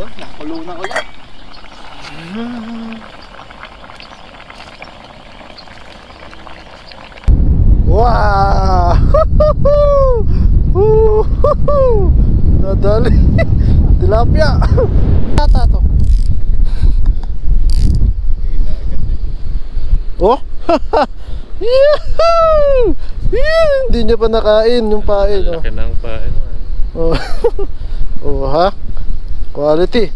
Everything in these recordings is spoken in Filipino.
Yun, nakulo na ulit. Wow! Nadali. Tilapia. Tata to. Oh! Yahoo! Hindi niya pa nakain yung pain. Oh. Laki ng pain. Oh. Oh ha? Quality.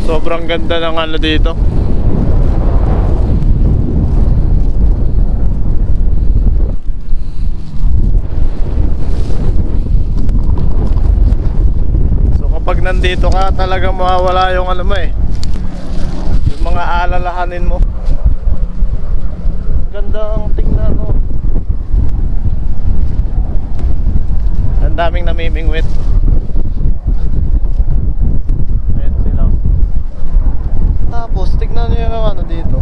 Sobrang ganda ng ano dito. So kapag nandito ka, talagang mawawala yung ano mo eh, yung mga alalahanin mo. Ganda ang tingnan mo. Ang daming namimingwit. Ayan sila. Tapos tignan niyo yung ano dito.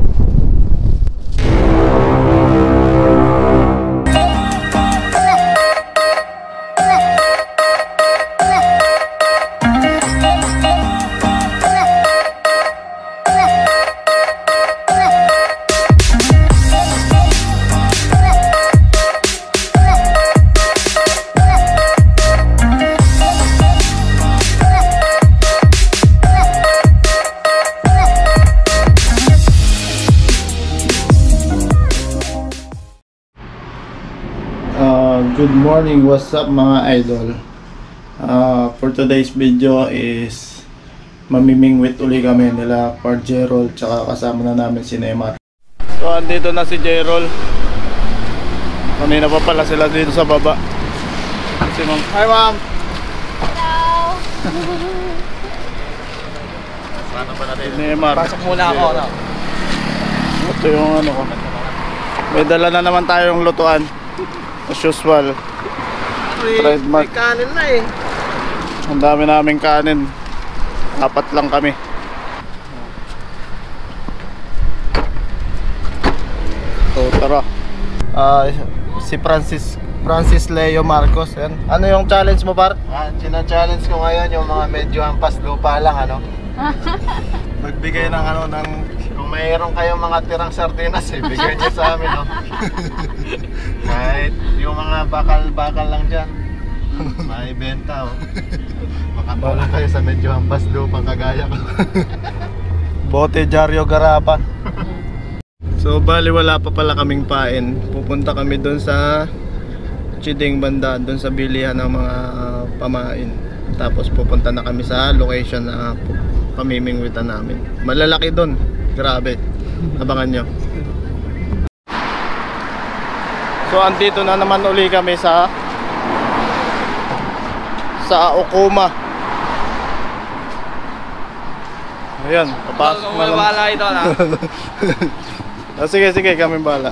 Good morning, what's up mga idol? For today's video is mamimingwit uli kami nila Par Gerald, tsaka kasama na namin si Neymar. So andito na si Gerald. Kanina pa pala sila dito sa baba. Si ma'am. Hi ma'am! Hello! Sana pa natin si Neymar. Pasok muna ako. No? Ito yung ano ko. May dala na naman tayong lutuan. As usual. May kanin na eh. Ang dami naming kanin. 4 lang kami. So tara. Si Francis Leo Marcos. Yan. Ano yung challenge mo par? China-challenge ko ngayon yung mga medyo ampas lupa lang ano. Magbigay ng ano ng Kung mayroon kayong mga tirang sardinas, bigyan niyo sa amin, no? Kahit yung mga bakal-bakal lang dyan, may benta, oh. Makatulong kayo sa medyo ampas lupang kagaya ko. Bote Jaryo Garapa. So bali wala pa pala kaming pain. Pupunta kami doon sa Chiding banda, doon sa bilihan ng mga pamain. Tapos pupunta na kami sa location na pamimingwitan namin. Malalaki doon. Grabe. Abangan nyo. So andito na naman uli kami sa Okuma. Ayan, papasok na lang. Wala ito na. Sige, kami bala.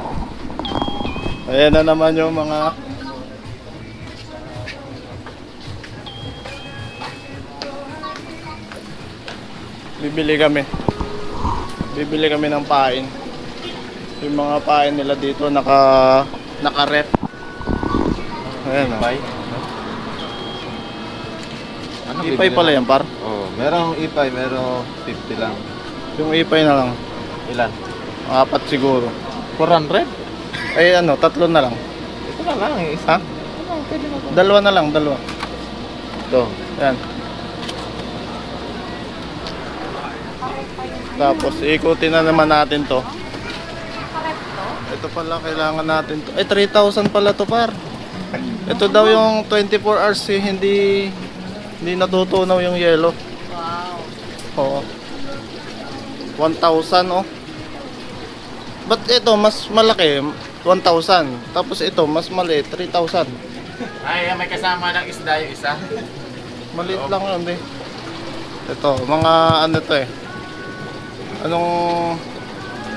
Ayan na naman yung mga bibili kami ng pain. Yung mga pain nila dito naka-ref. Ayan o. Ano Ipay pala yan par? Oh, merong ipay, merong 50 lang. Yung ipay na lang. Ilan? 4 siguro. 400? Ay ano, 3 na lang. Ito na lang eh. Ha? Pwede na to. 2 na lang, 2. Ito. Yan. Tapos ikutin na naman natin to. Ito pala kailangan natin to. Ay 3,000 pala to par. Ito daw yung 24 hours eh, hindi natutunaw yung yellow. Wow! Oo. 1,000 oh. But ito mas malaki, 1,000. Tapos ito mas maliit, 3,000. Ay, may kasama ng isda yung isa. Maliit lang yun eh. Ito, mga ano to eh. Anong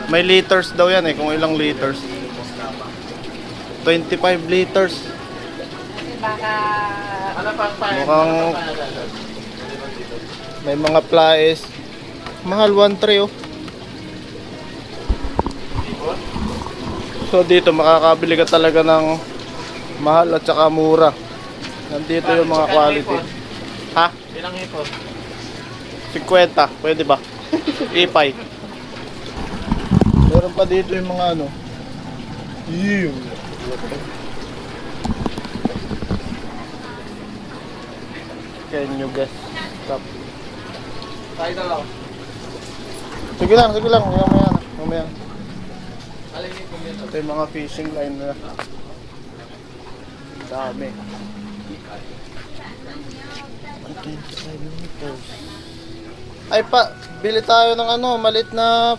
may liters daw yan eh, kung ilang liters. 25 liters. Baka... Mukhang may mga plies. Mahal 1,300 oh. So dito makakabili ka talaga ng mahal at saka mura. Nandito yung mga quality. Ha? Ilang hipon? 50, pwede ba? Ipay. Meron pa dito yung mga ano. Ew. Can you guess? Stop. Tayo na lang. Sige lang. Mamaya na. Mamaya na. Alingin ko dito. Ito yung mga fishing line na. Dami. 125 meters. Ay pa, bili tayo ng ano, maliit na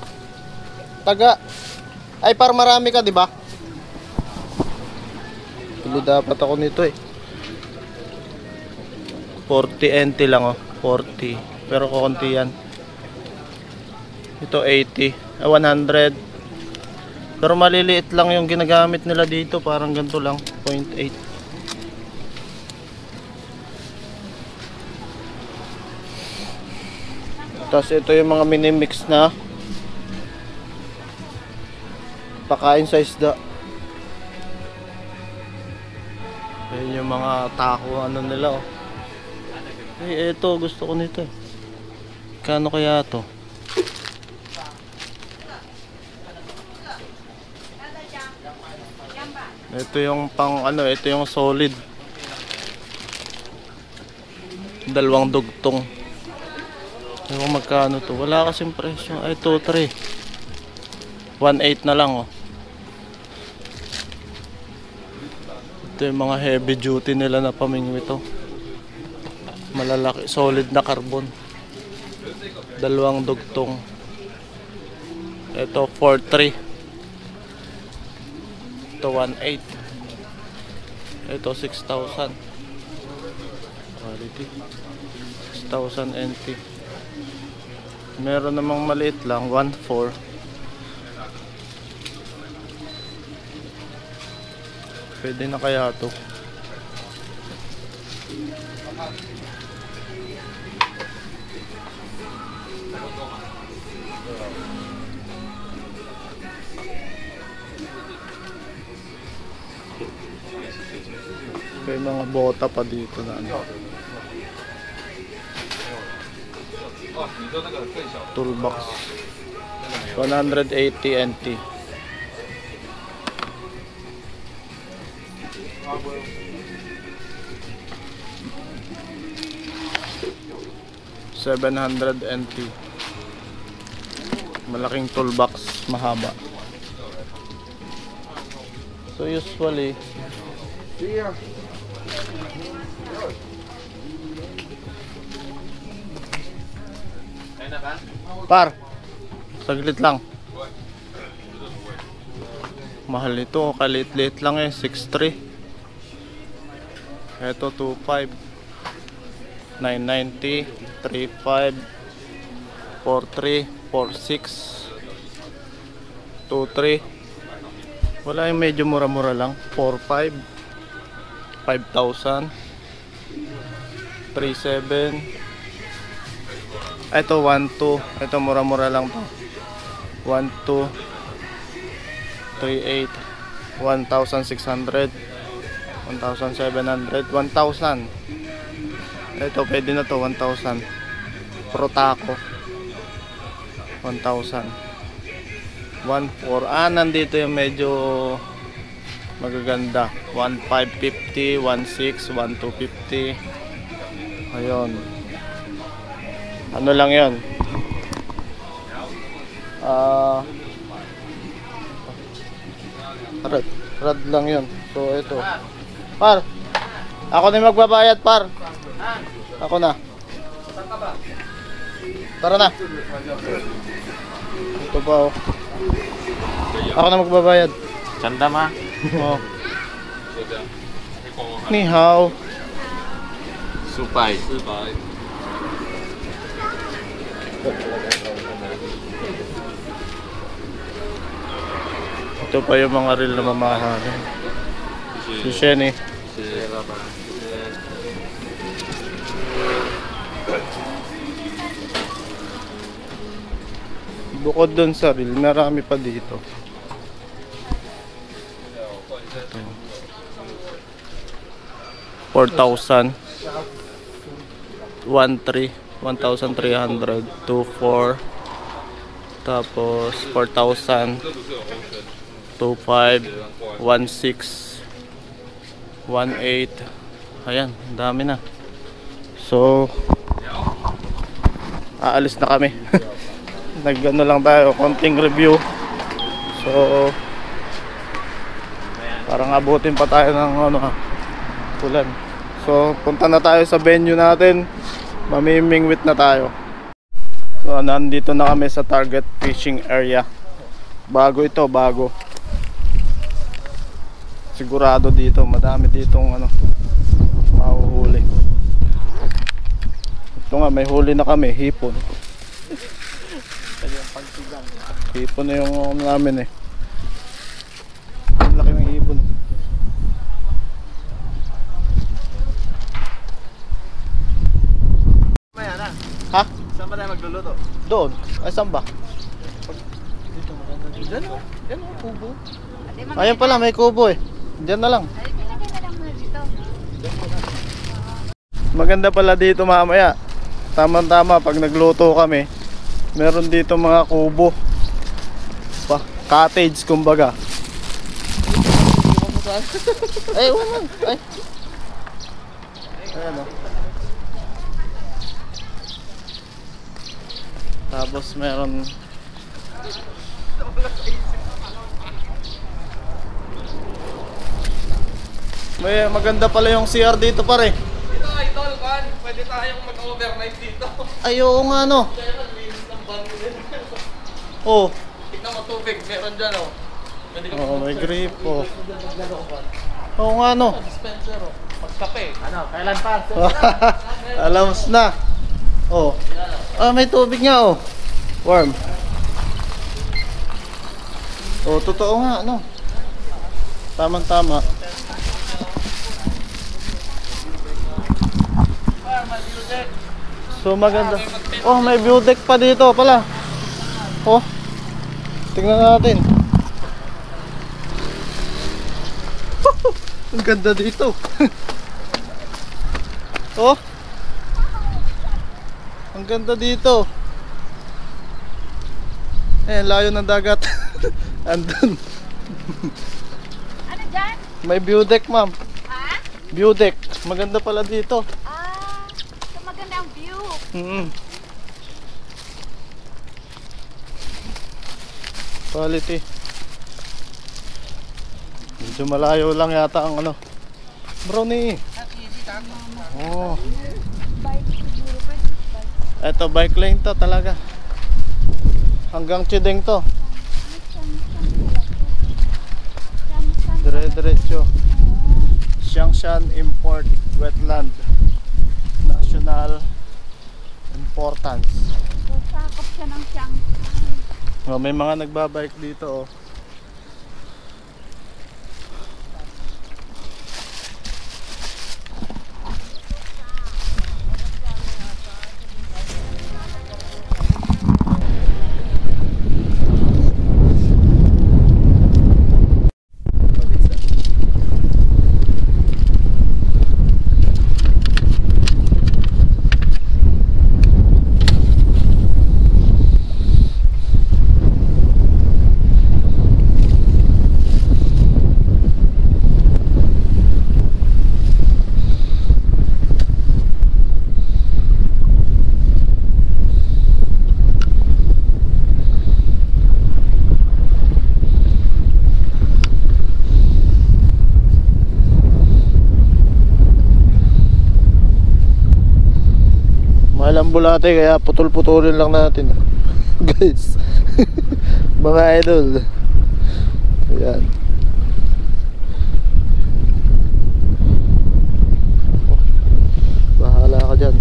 taga. Ay para marami ka, di ba? Bili dapat ako nito eh. 40 NT lang oh, 40. Pero kukunti yan. Ito 80, 100. Pero maliliit lang yung ginagamit nila dito, parang ganito lang, 0.8. Tapos ito yung mga mini mix na pakain sa isda. Ayan yung mga taco ano nila oh. Eh ito gusto ko nito eh. Kano kaya to? Ito yung pang ano, ito yung solid. 2 dugtong. Ewan magkano to. Wala kasing presyo. Ay, 2-3. 1.8 na lang oh. Ito yung mga heavy duty nila na pamingwi to. Malalaki. Solid na carbon. 2 dugtong. Ito 4.3. Ito 1.8. Ito 6,000. Quality. 6,000 NT. Meron namang maliit lang, 1.4. Pwede na kaya to. May mga bota pa dito na ano. Toolbox 180 NT. $700 NT. Malaking toolbox, mahaba. So usually par, saglit lang. Mahal ito, kalit-lit lang eh, 6.3. Ito 2.5, 990, 3.5, 4.3, 4.6, 2.3. Wala yung medyo mura-mura lang, 4.5, 5,000, 3.7. Ito 1.2. Ito mura-mura lang to. 1.2, 3.8, 1,600, 1,700, 1,000. Ito pwede na to, 1,000. Pro taco 1,000. 1.4. Nandito yung medyo magaganda. 1,550, 1,600, 1,250. Ayun. Ano lang yun? Rad lang yun. So ito. Par, ako na magbabayad par. Ako na. Tara na. Ito pa oh. Ako na magbabayad. Chanda ma. Oh. Ni hao. Supay. Ito pa yung mga reel na mamahal. Si Shenny. Bukod dun sa reel, marami pa dito. Ito. 4,000. 1,3. 1,300 to 4. Tapos 4,000 to 5, 1,600, 1,800. Ayan, dami na. So aalis na kami. Nagano lang tayo, konting review. So parang abutin pa tayo ng ulan. So punta na tayo sa venue natin. Mamimingwit na tayo. So nandito na kami sa target fishing area. Bago ito, bago. Sigurado dito, madami ditong mahuhuli. Ito nga, may huli na kami, hipon. Hipon na yung namin eh. Ang laki ng hipon. Ha? Saan ba tayo magluluto? Doon? Ay, saan ba? Dito maganda dito. Diyan o. Diyan o, kubo. Ayan pala, may kubo eh. Diyan na lang. Ay, pinagay na lang muna dito. Maganda pala dito mamaya. Tama-tama pag nagluto kami, meron dito mga kubo. Cottage kumbaga. Ay, wala. Ay. Ayan o. Tapos meron may maganda pala yung CR dito pare. Dito, idol, kan. Pwede tayong mag-overnight dito. Ay, oo nga no. Kaya linis ng banyo din. Oh. Tignan mo tubig, meron dyan oh. Pwede ka Oh, may grip oh. Oo nga no. dispenser oh. Pagkape. Kailan pa? Alams na. Oh. Ah, may tubig nga oh. Warm. Oh, totoo nga no. Tama-tama. So maganda. Oh, may view deck pa dito pala. Oh. Tingnan natin. Ang ganda dito. Oh. Ang ganda dito. Eh, layo ng dagat. Andun. Ano dyan? May view deck, ma'am. Ha? View deck. Maganda pala dito. So maganda ang view. Quality. Medyo malayo lang yata ang Brownie. Oh. Eto, bike lane to talaga. Hanggang Chideng to. Dire-diretso. Xiangshan Import Wetland. National Importance. So sakop siya ng siyang. Oh, may mga nagbabike dito oh. Bulate kaya putol-putulin lang natin guys. Mga idol, ayan. Bahala ka dyan.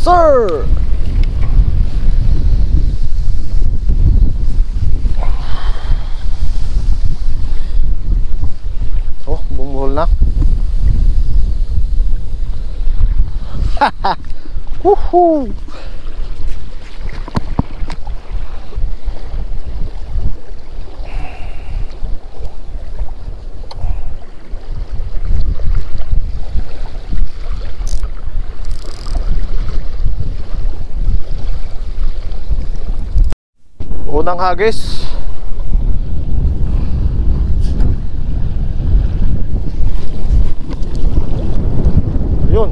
sir! Oh, bumuhol na. Haha! Woohoo! Unang hagis. Yun.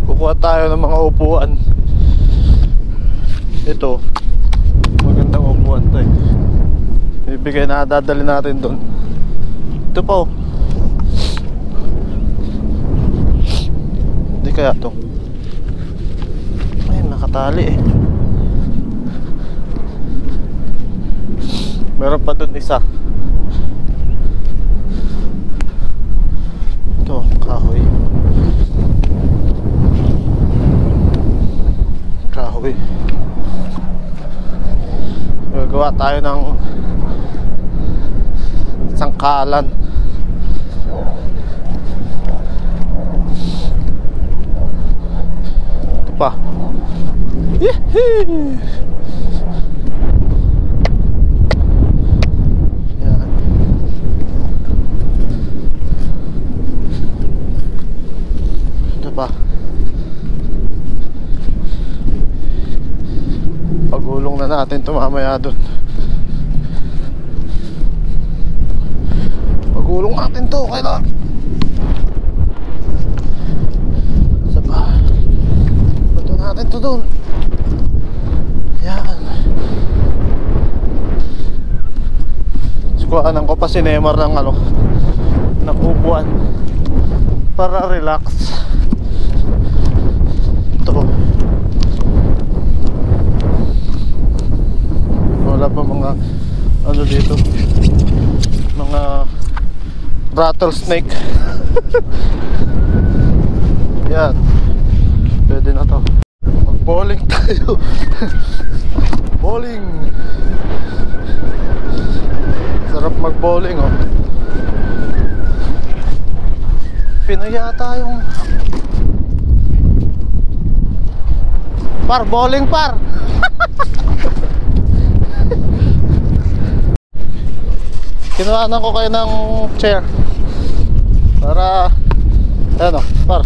Kukuha tayo ng mga upuan. Ito, magandang upuan to eh. Ibigay na dadali natin doon. Ito po. Hindi kaya to. Ay, nakatali eh. Meron pa dun isa. Ito, kahoy. Kahoy. Gagawa tayo ng sangkalan. Ito pa. Yehey! Yan. Ito pa. Pagulong na natin ito mamaya dun. Pagulong natin to, kailangan. Isa pa. Bato natin to dun. Yan. Sikuhanan ko pa si Neymar ng ano, ng upuan para relax. Ito. Wala pa mga ano dito, mga rattlesnake. Yan. Pwede na to. Mag-bowling tayo. Bowling. Sarap mag-bowling oh. Pinayata yung par, bowling par. Kinuhanan ko kayo ng chair para ano, par.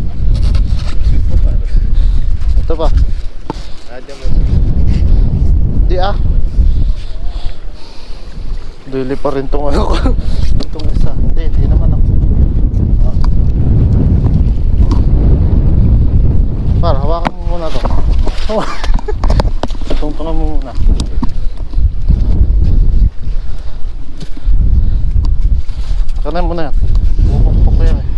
Ito pa. Di ah. Dili pa rin tong ano ko. Itong isa. Hindi naman ako. Par, hawakan mo muna to. Tungtungan mo muna. Kanan mo na yan. Bukok ko yan eh.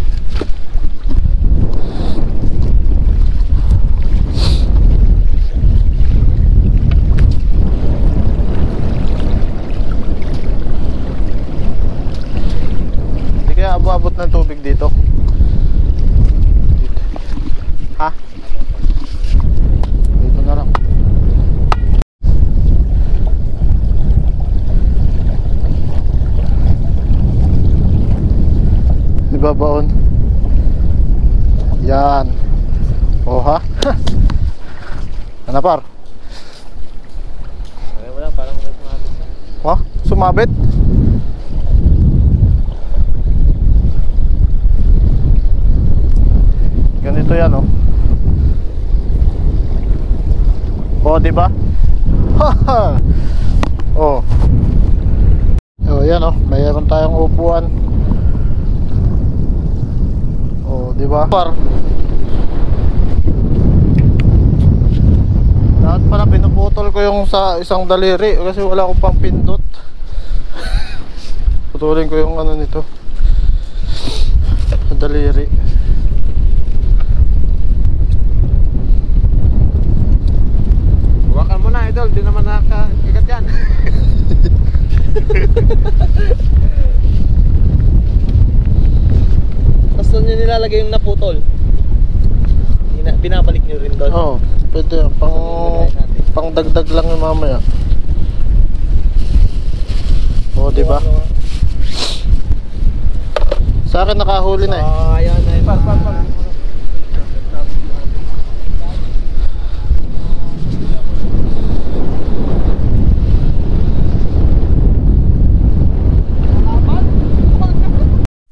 Hindi kaya abot ng tubig dito. Ha? Dito na lang. Ibabaon. Yan. Oh ha. Ano par? Ay, wala, parang may sumabit na. Wah, sumabit. Ganito yan oh. Oh, di ba? Oh. Oh, yan oh. Mayroon tayong upuan. Oh, di ba? Par. Dapat pala pinuputol ko yung sa isang daliri kasi wala akong pang pindot. Putulin ko yung ano nito. Daliri. Huwakan mo na, idol. Di naman nakakagat yan. Tapos doon nyo nilalagay yung naputol. Binabalik nyo rin doon. Oo, pwede. Pang dagdag lang yung mamaya. Oo, diba? Sa akin nakahuli na eh. Ayan na yun.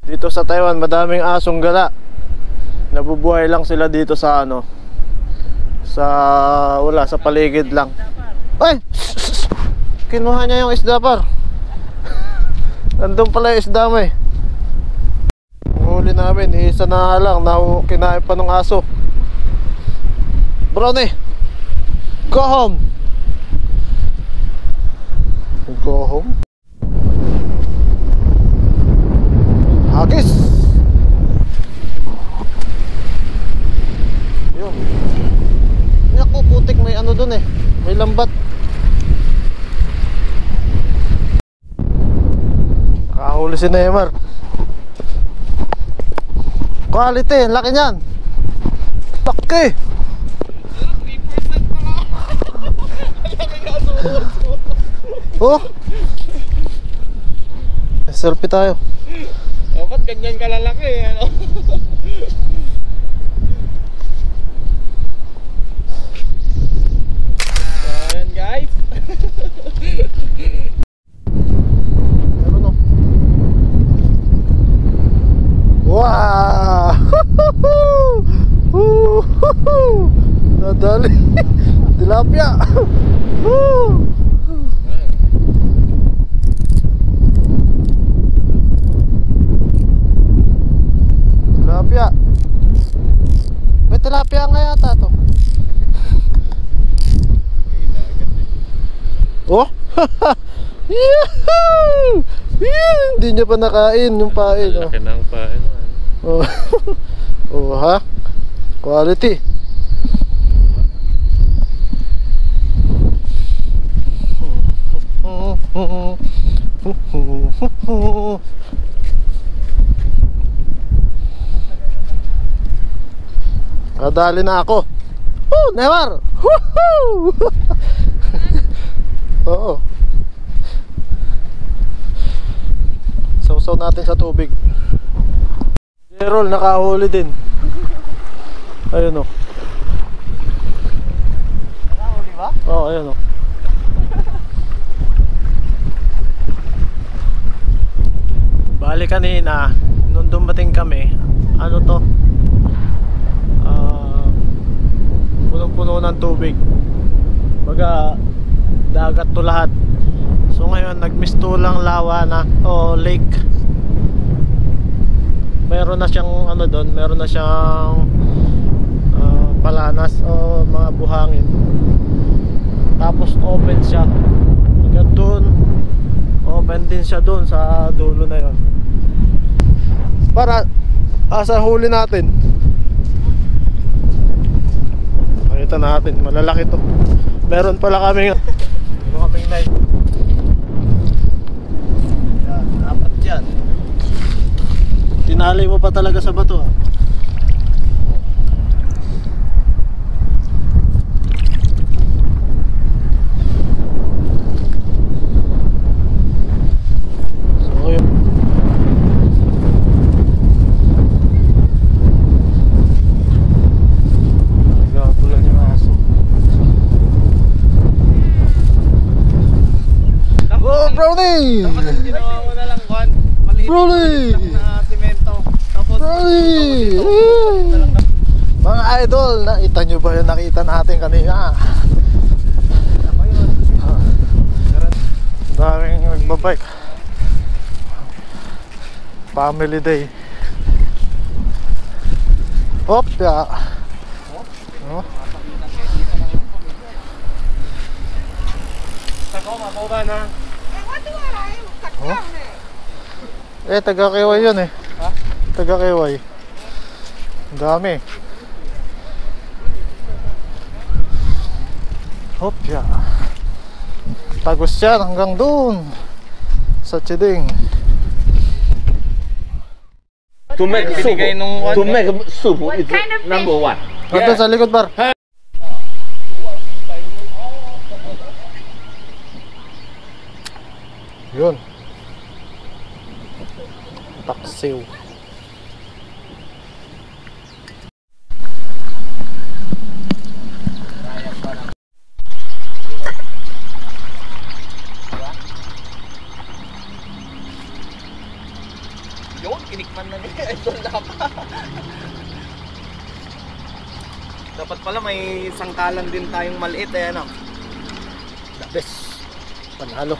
Dito sa Taiwan, madaming asong gala. Nabubuhay lang sila dito sa ano, sa paligid lang. Ay! Kinuha niya yung isda par. Nandun pala yung isda mo eh. Huli namin, isa na lang, kinain pa ng aso. Brownie, go home. Go home. Hagis. Yun. Naku, putik, may ano dun eh. May lambat. Kahuli si Neymar. Quality, laki niyan. Laki. 3% pa lang. Laki nga suso. Oh. Selfie tayo. Dapat ganyan kalalaki ano. Ayan guys. Meron no. Wow! Nadali. Tilapia. Tilapia. May tilapia nga yata to. Oh! Yahoo! Hindi niya pa nakain yung pain. Oh. Laki ng pain. Oh. Oh ha? Quality. Kadali na ako. Oh, Neymar. Woohoo! Oo. Sausaw natin sa tubig. Gerald nakahuli din. Ayun oh. Nakahuli ba? Oo, ayun oh. Bali kanina nung dumating kami, ano to? Punong-puno ng tubig. Baga dagat to lahat. So ngayon nagmistulang lawa na o lake. Meron na siyang ano doon, meron na siyang palanas o mga buhangin. Tapos open siya. Hanggang doon, open din siya doon sa dulo na yon. Para sa huli natin. Makita natin, malalaki to. Meron pala kaming night. Yan, apat yan. Tinali mo pa talaga sa bato ah. So yun. Nagkapulan yung aso. Oh, Brownie! Dapat ginawa mo na lang Juan. Maliit Brownie! na simento. Tapos Brownie! Mga idol, nakita nyo ba yung nakita natin kanina? Daming nagbabike. Family day. Hop, ya. Oh. Sako, maboba na. Oh. Eh, taga-Kiway yun eh. Ha? Taga-Kiway. Ang dami. Hop, ya. Tagos yan hanggang doon sa Chiding. To make soup, to make soup What is kind of fish? number one. Ito sa likod, par. Yun. Paksiw. Yun, kinikman na niya. Ito dapat. Dapat pala may sangkalan din tayong maliit eh, ano? The best. Panalo.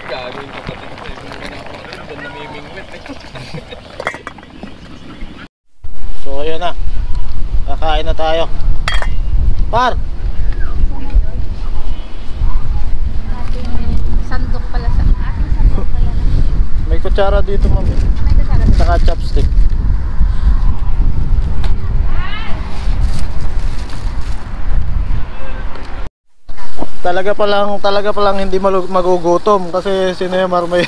Gagawin ko pati ito. Doon namimingwit eh. So ayun na. Kakain na tayo. Par! Ating sandok pala sa ating sandok pala. May kutsara dito, ma'am. May kasara. Saka chopstick. Talaga palang hindi magugutom kasi si Neymar may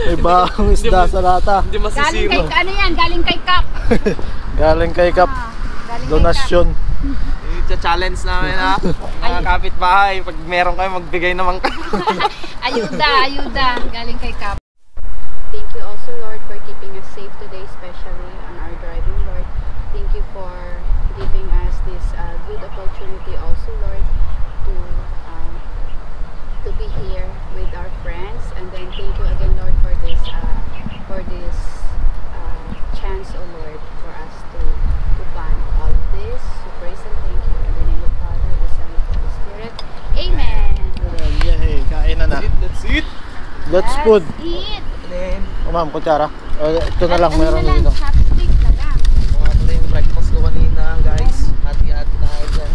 may bahang isda sa lata. Hindi Galing masisiro. kay ano yan? Galing kay Kap. Galing kay Kap. Galing kay Donasyon. I-challenge namin ha. Mga kapitbahay, pag meron kayo magbigay naman kayo. Kap. Ayuda. Galing kay Kap. Thank you also, Lord, for keeping us safe today, especially on our driving, Lord. Thank you for giving us this good opportunity also, Lord, to be here with our friends. And then thank you again, Lord, for this chance, oh Lord, for us to bond all of this. So praise and thank you in the name of the Father, the Son, and the Holy Spirit. Amen. Yay, kain na na. Let's eat. Let's food. Eat. Then, Oh, ma'am, kutsara. Ito na lang, meron na dito. Chopstick na lang. kung ano na yung breakfast ko kanina, guys. Hati-hati na kayo dyan.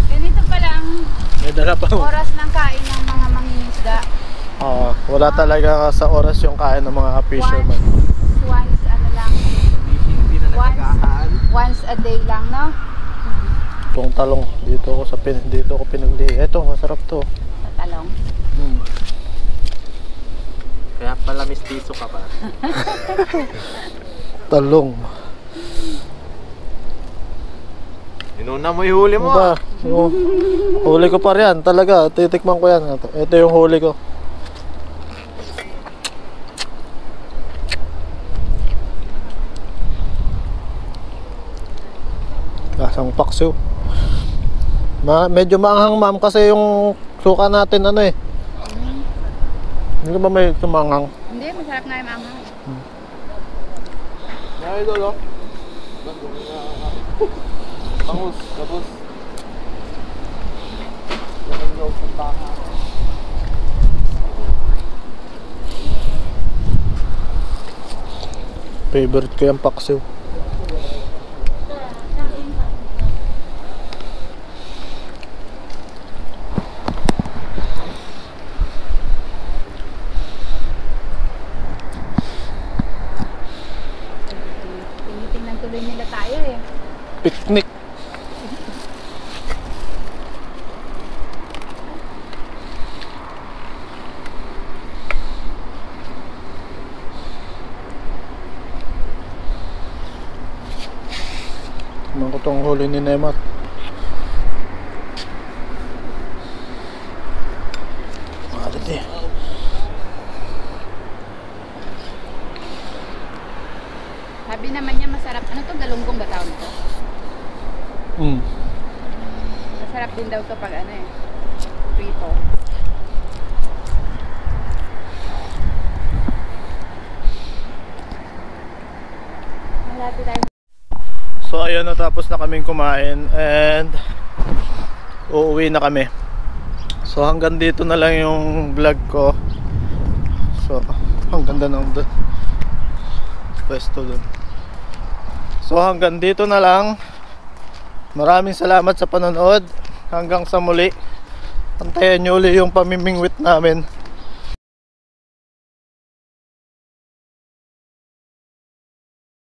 Ganito pa lang May dala pa. oras ng kain ng mga mangingisda. Wala talaga sa oras yung kain ng mga fisherman. Once ano lang, Hindi na nagkakahaan. once a day lang, no? Itong talong dito ko pinagli. Ito, masarap to. Sa talong. Kaya pala mistiso ka pa. Talong. Inuna mo yung huli mo. Ba? Oo. Huli ko pa riyan, talaga. Titikman ko yan. Ito yung huli ko. Lasang paksiw. Medyo maanghang, ma'am, kasi yung suka natin ano eh. Hindi ba may sumanghang? Hindi, masarap nga yung mama. Ay, dolo. Bangus, gabos. Yan yung puntahan. Favorite ko yung paksiw. Tinitingnan tuloy nila tayo eh. Picnic. Tingnan ko tong huli ni Neymar. Marami. Sabi naman niya masarap. Ano to? Galunggong ba tawag to? Masarap din daw to pag ano eh. Prito. Malapit tayo. So ayun, natapos na kaming kumain and uuwi na kami. So hanggang dito na lang yung vlog ko. So ang ganda ng pwesto dun. So hanggang dito na lang. Maraming salamat sa panonood. Hanggang sa muli. Antayin nyo uli yung pamimingwit namin.